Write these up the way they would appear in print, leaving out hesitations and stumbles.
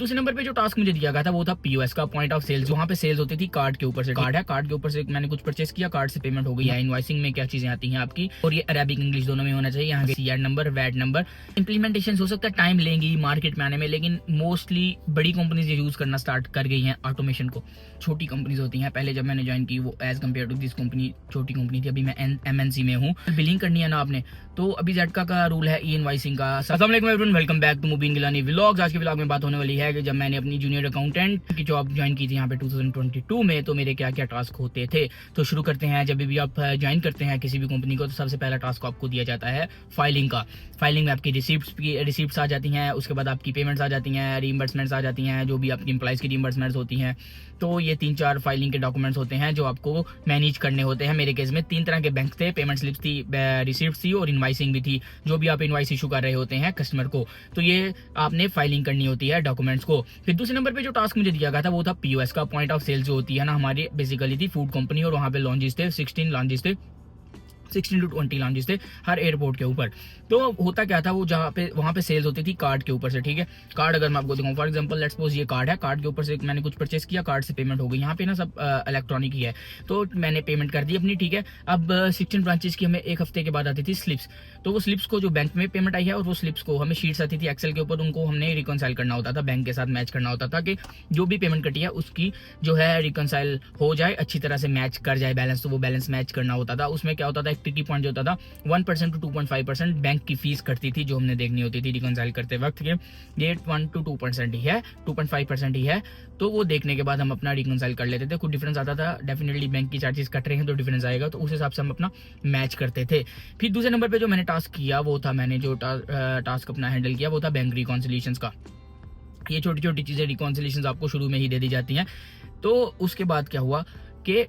दूसरे नंबर पे जो टास्क मुझे दिया गया था वो था पीओएस का, पॉइंट ऑफ सेल्स। वहाँ पे सेल्स होती थी कार्ड के ऊपर से। कार्ड है, कार्ड के ऊपर से मैंने कुछ परचेस किया, कार्ड से पेमेंट हो गई है। इनवॉइसिंग में क्या चीजें आती हैं आपकी, और ये अरेबिक इंग्लिश दोनों में होना चाहिए। यहाँ के CR number, VAT number. Implementation हो सकता है टाइम लेंगी मार्केट में आने में, लेकिन मोस्टली बड़ी कंपनीज ये यूज करना स्टार्ट कर गई हैं ऑटोमेशन को। छोटी कंपनीज होती हैं, पहले जब मैंने ज्वाइन की वो as compare to this company छोटी कंपनी थी। अभी मैं एमएनसी में हूँ। बिलिंग करनी है ना आपने, तो अभी जेडका का रूल है ई इनवॉइसिंग का। अस्सलाम वालेकुम everyone, welcome back to Mubeen Gilani vlogs. आज के व्लॉग में बात होने वाली है कि जब मैंने अपनी जूनियर अकाउंटेंट की जॉब ज्वाइन की थी यहाँ पे 2022 में, तो मेरे क्या क्या टास्क होते थे। तो शुरू करते हैं। जब भी आप ज्वाइन करते हैं किसी भी कंपनी को, तो सबसे पहला टास्क आपको दिया जाता है फाइलिंग का। फाइलिंग में आपकी रिसिप्ट्स आ जाती हैं, उसके बाद आपकी पेमेंट्स आ जाती हैं, रीइंबर्समेंट्स आ जाती हैं, जो भी आपकी एम्प्लॉइज की रीइंबर्समेंट्स होती हैं। तो ये 3-4 फाइलिंग के डॉक्यूमेंट्स होते हैं जो आपको मैनेज करने होते हैं। मेरे केस में 3 तरह के बैंक थे, पेमेंट स्लिप्स थी, रिसिप्ट्स थी और इनवाइसिंग भी थी। जो भी आप इनवाइस इशू कर रहे होते हैं कस्टमर को, तो ये आपने फाइलिंग करनी होती है डॉक्यूमेंट्स को। फिर दूसरे नंबर पे जो टास्क मुझे दिया गया था वो था पीओएस का, पॉइंट ऑफ सेल्स जो होती है ना हमारी, बेसिकली थी फूड कंपनी, और वहाँ पे लॉन्जेस थे 16 लॉन्जेस थे, 16 to 20 लॉन्जेस थे हर एयरपोर्ट के ऊपर। तो होता क्या था, वो जहाँ पे वहाँ पे सेल्स होती थी कार्ड के ऊपर से। ठीक है, कार्ड अगर मैं आपको दिखाऊं, फॉर एग्जांपल लेट्स सपोज ये कार्ड है, कार्ड के ऊपर से मैंने कुछ परचेस किया, कार्ड से पेमेंट हो गई। यहाँ पे ना सब इलेक्ट्रॉनिक ही है, तो मैंने पेमेंट कर दी अपनी। ठीक है, अब 16 ब्रांचेस की हमें एक हफ्ते के बाद आती थी स्लिप्स। तो वो स्लिप्स को जो बैंक में पेमेंट आई है, और वो स्लिप्स को हमें शीट्स आती थी एक्सेल के ऊपर, उनको हमने रिकॉन्साइल करना होता था, बैंक के साथ मैच करना होता था कि जो भी पेमेंट कटी है उसकी जो है रिकॉन्साइल हो जाए, अच्छी तरह से मैच कर जाए बैलेंस। तो वो बैलेंस मैच करना होता था। उसमें क्या होता था, एक ट्रिकी पॉइंट जो होता था, 1% to 2.5% बैंक की फीस कटती थी जो हमने देखनी होती थी रिकॉन्साइल करते वक्त के। ये 1 to 2% ही है, 2.5% ही है। तो वो देखने के बाद हम अपना रिकॉन्साइल कर लेते थे। कुछ डिफरेंस आता था, डेफिनेटली बैंक की चार्जेस कट रहे हैं तो डिफरेंस आएगा, तो उस हिसाब से हम अपना मैच करते थे। फिर दूसरे नंबर पे जो मैंने टास्क किया वो था, मैंने जो टास्क अपना हैंडल किया वो था बैंक रिकॉन्सिलेशंस का। ये छोटी छोटी चीजें रिकॉन्सिलेशंस आपको शुरू में ही दे दी जाती हैं। तो उसके बाद क्या हुआ कि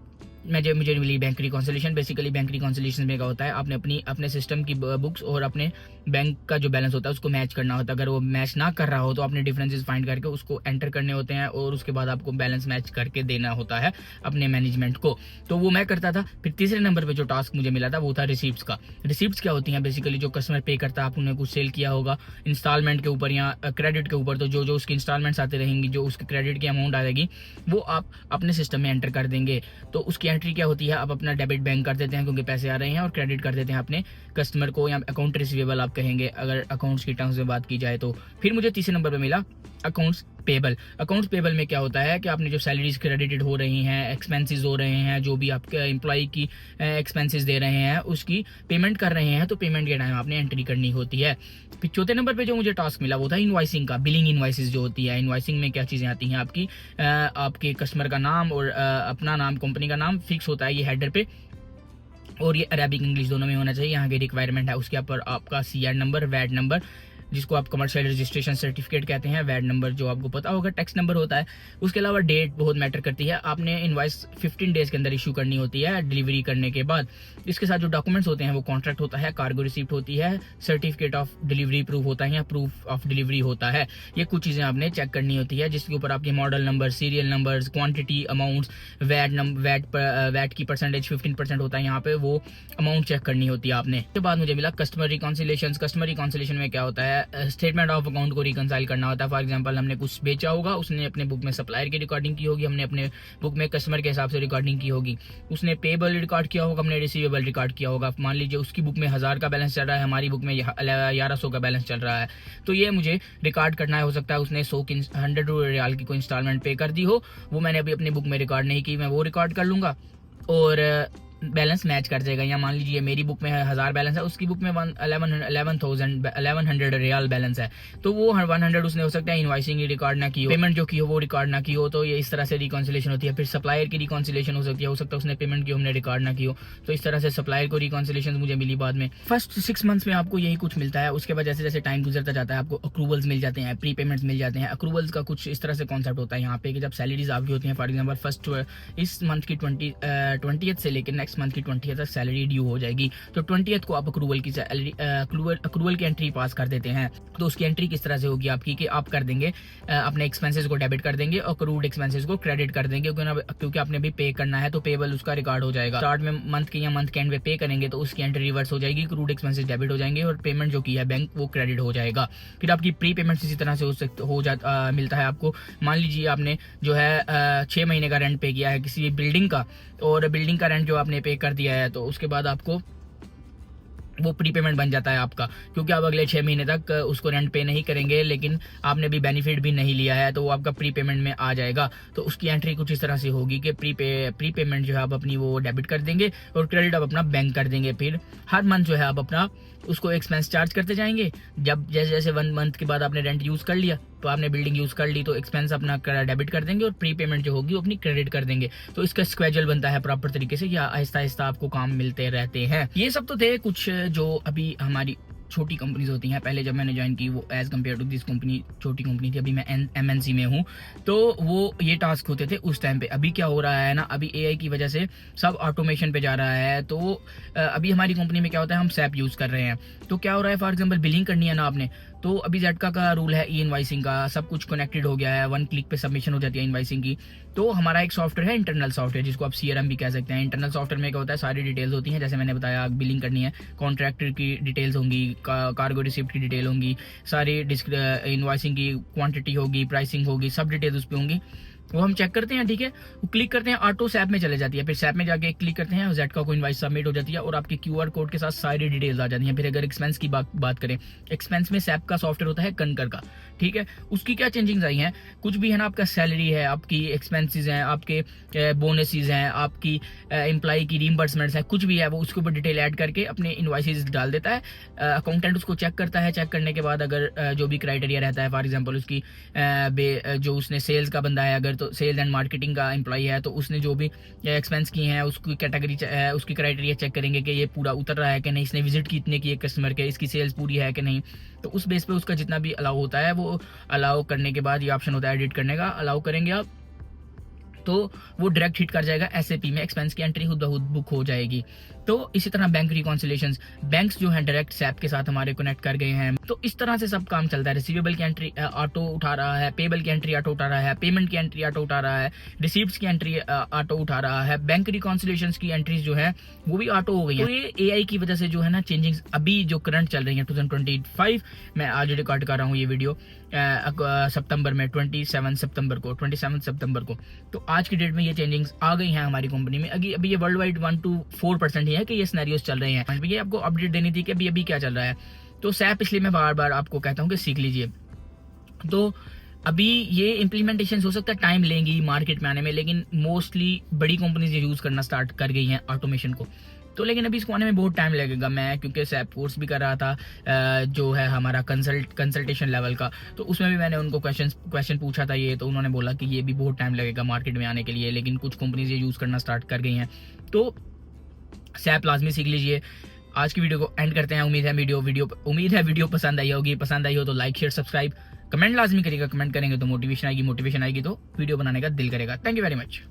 मुझे मिली bank reconciliation. Basically bank reconciliation में क्या होता है, आपने अपने सिस्टम की बुक्स और अपने बैंक का जो बैलेंस होता है उसको मैच करना होता है। अगर वो मैच ना कर रहा हो तो आपने डिफरेंसेस फाइंड करके उसको एंटर करने होते हैं, और उसके बाद आपको बैलेंस मैच करके देना होता है अपने मैनेजमेंट को। तो वो मैं करता था। फिर तीसरे नंबर पर जो टास्क मुझे मिला था वो था रिसिप्ट्स का। रिसिप्ट्स क्या होती हैं, बेसिकली जो कस्टमर पे करता है, आपने कुछ सेल किया होगा इंस्टॉलमेंट के ऊपर या क्रेडिट के ऊपर, तो जो उसकी इंस्टॉलमेंट्स आती रहेंगी, जो उसके क्रेडिट की अमाउंट आएगी, वो आप अपने सिस्टम में एंटर कर देंगे। तो उसकी एंट्री क्या होती है, आप अपना डेबिट बैंक कर देते हैं क्योंकि पैसे आ रहे हैं, और क्रेडिट कर देते हैं अपने कस्टमर को, या अकाउंट रिसीवेबल आप कहेंगे अगर अकाउंट्स की टर्म्स में बात की जाए तो। फिर मुझे तीसरे नंबर पे मिला अकाउंट्स पेबल। अकाउंट्स पेबल में क्या होता है कि आपने जो सैलरीज क्रेडिटेड हो रही हैं, एक्सपेंसेस हो रहे हैं, जो भी आपके एम्प्लॉय की एक्सपेंसेस दे रहे हैं उसकी पेमेंट कर रहे हैं, तो पेमेंट के टाइम आपने एंट्री करनी होती है। फिर चौथे नंबर पे जो मुझे टास्क मिला वो था इनवॉइसिंग का। बिलिंग इनवॉइसेस जो होती है, इनवॉइसिंग में क्या चीज़ें आती हैं आपकी, आपके कस्टमर का नाम और अपना नाम, कंपनी का नाम फिक्स होता है ये हेडर पे, और ये अरेबिक इंग्लिश दोनों में होना चाहिए। यहाँ की रिक्वायरमेंट है। उसके ऊपर आपका सीआर नंबर, वैट नंबर जिसको आप कमर्शियल रजिस्ट्रेशन सर्टिफिकेट कहते हैं, वैट नंबर जो आपको पता होगा, टैक्स नंबर होता है। उसके अलावा डेट बहुत मैटर करती है। आपने इनवॉइस 15 डेज के अंदर इशू करनी होती है डिलीवरी करने के बाद। इसके साथ जो डॉक्यूमेंट्स होते हैं वो कॉन्ट्रैक्ट होता है, कार्गो रिसिप्ट होती है, सर्टिफिकेट ऑफ डिलीवरी प्रूफ होता है या प्रूफ ऑफ डिलीवरी होता है। ये कुछ चीज़ें आपने चेक करनी होती है, जिसके ऊपर आपके model number, serial numbers, quantity, amounts, VAT की परसेंटेज 15% होता है यहाँ पे, वो अमाउंट चेक करनी होती है आपने। उसके बाद मुझे मिला कस्टमर रिकॉन्सिलेशन। कस्टमर रिकॉन्सिलेशन में क्या होता है, स्टेटमेंट ऑफ अकाउंट को रिकॉन्साइल करना होता है। फॉर एग्जांपल हमने कुछ बेचा होगा, उसने अपने बुक में सप्लायर की रिकॉर्डिंग की होगी, हमने अपने बुक में कस्टमर के हिसाब से रिकॉर्डिंग की होगी। उसने पेबल रिकॉर्ड किया होगा, हमने रिसीवेबल रिकॉर्ड किया होगा। मान लीजिए उसकी बुक में 1000 का बैलेंस चल रहा है, हमारी बुक में 1100 का बैलेंस चल रहा है, तो ये मुझे रिकॉर्ड करना है। हो सकता है उसने 100 रियाल की कोई इंस्टॉलमेंट पे कर दी हो, वो मैंने अभी अपनी बुक में रिकॉर्ड नहीं की, मैं वो रिकॉर्ड कर लूंगा और बैलेंस मैच कर जाएगा। या मान लीजिए मेरी बुक में 1000 बैलेंस है, उसकी बुक में 1100 रियाल बैलेंस है, तो वो 100 उसने हो सकता है इनवॉइसिंग रिकॉर्ड ना की हो, पेमेंट जो की हो वो रिकॉर्ड ना की हो, तो ये इस तरह से रिकॉन्सिलेशन होती है। फिर सप्लायर की रिकॉन्सिलेशन हो सकती है, हो सकता है उसने पेमेंट की, हमने रिकॉर्ड ना की हो, तो इस तरह से सप्लायर को रिकॉन्सिलेशन मुझे मिली बाद में। फर्स्ट 6 मंथ्स में आपको यही कुछ मिलता है। उसके बाद जैसे जैसे टाइम गुजरता जाता है आपको अक्रूवल्स मिल जाते हैं, प्री पेमेंट्स मिल जाते हैं। अक्रूवल्स का कुछ इस तरह से कॉन्सेप्ट होता है यहाँ पे कि जब सैलरीज आपकी होती हैं, फॉर एग्जाम्पल फर्स्ट इस मंथ की 20th से लेकर नेक्स्ट नेक्स्ट मंथ की 20th तक सैलरी ड्यू हो जाएगी। तो 20th को आप अक्रूवल की सैलरी अक्रूवल की एंट्री पास कर देते हैं। तो उसकी एंट्री किस तरह से होगी आपकी कि आप कर देंगे अपने एक्सपेंसेस को डेबिट कर देंगे और अक्रूड एक्सपेंसेस को क्रेडिट कर देंगे, क्योंकि आपने भी पे करना है तो पेबल उसका रिकॉर्ड हो जाएगा। स्टार्ट में मंथ के या मंथ के एंड पे पे करेंगे तो उसकी एंट्री रिवर्स हो जाएगी, अक्रूड एक्सपेंसेस डेबिट हो जाएंगे और पेमेंट जो की है बैंक वो क्रेडिट हो जाएगा। फिर आपकी प्री पेमेंट इसी तरह से मिलता है आपको। मान लीजिए आपने जो है 6 महीने का रेंट पे किया है किसी बिल्डिंग का, और बिल्डिंग का रेंट जो आपने पे कर दिया है, तो उसके बाद आपको वो प्री पेमेंट बन जाता है आपका, क्योंकि आप अगले 6 महीने तक उसको रेंट पे नहीं करेंगे, लेकिन आपने भी बेनिफिट भी नहीं लिया है, तो वो आपका प्री पेमेंट में आ जाएगा। तो उसकी एंट्री कुछ इस तरह से होगी कि प्री पेमेंट जो है आप अपनी वो डेबिट कर देंगे और क्रेडिट आप अपना बैंक कर देंगे। फिर हर मंथ जो है आप अपना उसको एक्सपेंस चार्ज करते जाएंगे। जब जैसे जैसे 1 मंथ के बाद आपने रेंट यूज कर लिया, तो आपने बिल्डिंग यूज कर ली, तो एक्सपेंस अपना डेबिट कर देंगे और प्री पेमेंट जो होगी वो अपनी क्रेडिट कर देंगे। तो इसका स्केड्यूल बनता है प्रॉपर तरीके से, या आहिस्ता आहिस्ता आपको काम मिलते रहते हैं। ये सब तो थे कुछ जो अभी हमारी छोटी कंपनीज होती हैं। पहले जब मैंने ज्वाइन की वो as compare to this company छोटी कंपनी थी, अभी मैं MNC में हूँ, तो वो ये टास्क होते थे उस टाइम पे। अभी क्या हो रहा है ना, अभी AI की वजह से सब ऑटोमेशन पे जा रहा है। तो अभी हमारी कंपनी में क्या होता है, हम SAP यूज कर रहे हैं। तो क्या हो रहा है, फॉर एग्जाम्पल बिलिंग करनी है ना आपने, तो अभी ZK का रूल है E-इनवाइसिंग का, सब कुछ कनेक्टेड हो गया है, 1 क्लिक पे सबमिशन हो जाती है इनवाइसिंग की। तो हमारा एक सॉफ्टवेयर है, इंटरनल सॉफ्टवेयर, जिसको आप CRM भी कह सकते हैं। इंटरनल सॉफ्टवेयर में क्या होता है, सारी डिटेल्स होती हैं, जैसे मैंने बताया बिलिंग करनी है, कॉन्ट्रैक्टर की डिटेल्स होंगी, कार्गो रिसिप्ट की डिटेल होंगी, सारी इनवाइसिंग की क्वांटिटी होगी, प्राइसिंग होगी, सब डिटेल्स उस पर होंगी। वो हम चेक करते हैं, ठीक है, वो क्लिक करते हैं, ऑटो SAP में चले जाती है। फिर SAP में जाके क्लिक करते हैं, ZK को इनवाइस सबमिट हो जाती है और आपके QR कोड के साथ सारी डिटेल्स आ जाती हैं। फिर अगर एक्सपेंस की बात करें, एक्सपेंस में SAP का सॉफ्टवेयर होता है कनकर का, ठीक है। उसकी क्या चेंजिंग्स आई हैं, कुछ भी है ना, आपका सैलरी है, आपकी एक्सपेंसेस हैं, आपके बोनसेस हैं, आपकी एम्प्लॉय की रीइंबर्समेंट्स है, कुछ भी है, वो उसके ऊपर डिटेल ऐड करके अपने इनवाइसेस डाल देता है। अकाउंटेंट उसको चेक करता है, चेक करने के बाद अगर जो भी क्राइटेरिया रहता है, फॉर एग्जांपल उसकी जो उसने सेल्स का बंदा है, अगर तो सेल्स एंड मार्केटिंग का एम्प्लॉय है, तो उसने जो भी एक्सपेंस किए हैं उसकी कैटेगरी उसकी क्राइटेरिया चेक करेंगे कि ये पूरा उतर रहा है कि नहीं, इसने विजिट कितने की कस्टमर के, इसकी सेल्स पूरी है कि नहीं। तो उस बेस पे उसका जितना भी अलाउ होता है, वो अलाउ करने के बाद ये ऑप्शन होता है एडिट करने का, अलाउ करेंगे आप तो वो डायरेक्ट हिट कर जाएगा SAP में, एक्सपेंस की एंट्री खुद ब खुद बुक हो जाएगी। तो इसी तरह बैंक रिकॉन्सिलेशंस, बैंक्स जो हैं डायरेक्ट SAP के साथ हमारे कनेक्ट कर गए हैं। तो इस तरह से सब काम चलता है। रिसीवेबल की एंट्री ऑटो उठा रहा है, पेबल की एंट्री ऑटो उठा रहा है, पेमेंट की एंट्री ऑटो उठा रहा है, रिसीप्ट्स की एंट्री ऑटो उठा रहा है, बैंक रिकॉन्सिलेशंस की एंट्रीज जो है वो भी ऑटो हो गई है। तो ये AI की वजह से जो है ना चेंजिंग्स अभी जो करंट चल रही है 2025, मैं आज रिकॉर्ड कर रहा हूँ ये वीडियो सितंबर में 27 सितंबर को। तो आज की डेट में ये चेंजिंग्स आ गई हैं हमारी कंपनी में। अभी ये वर्ल्ड वाइड 1 to 4% ही है कि ये सिनेरियोस चल रहे हैं। ये आपको अपडेट देनी थी कि अभी क्या चल रहा है। तो SAP इसलिए मैं बार बार आपको कहता हूँ कि सीख लीजिए। तो अभी ये इम्प्लीमेंटेशन हो सकता है टाइम लेंगी मार्केट में आने में, लेकिन मोस्टली बड़ी कंपनीज यूज करना स्टार्ट कर गई हैं ऑटोमेशन को। तो लेकिन अभी इसको आने में बहुत टाइम लगेगा। मैं क्योंकि SAP कोर्स भी कर रहा था जो है हमारा कंसल्टेशन लेवल का, तो उसमें भी मैंने उनको क्वेश्चन पूछा था ये, तो उन्होंने बोला कि ये भी बहुत टाइम लगेगा मार्केट में आने के लिए, लेकिन कुछ कंपनीज ये यूज़ करना स्टार्ट कर गई हैं। तो SAP लाजमी सीख लीजिए। आज की वीडियो को एंड करते हैं। उम्मीद है वीडियो पसंद आई होगी। पसंद आई हो तो लाइक शेयर सब्सक्राइब कमेंट लाजमी करिएगा। कमेंट करेंगे तो मोटिवेशन आएगी तो वीडियो बनाने का दिल करेगा। Thank you very much.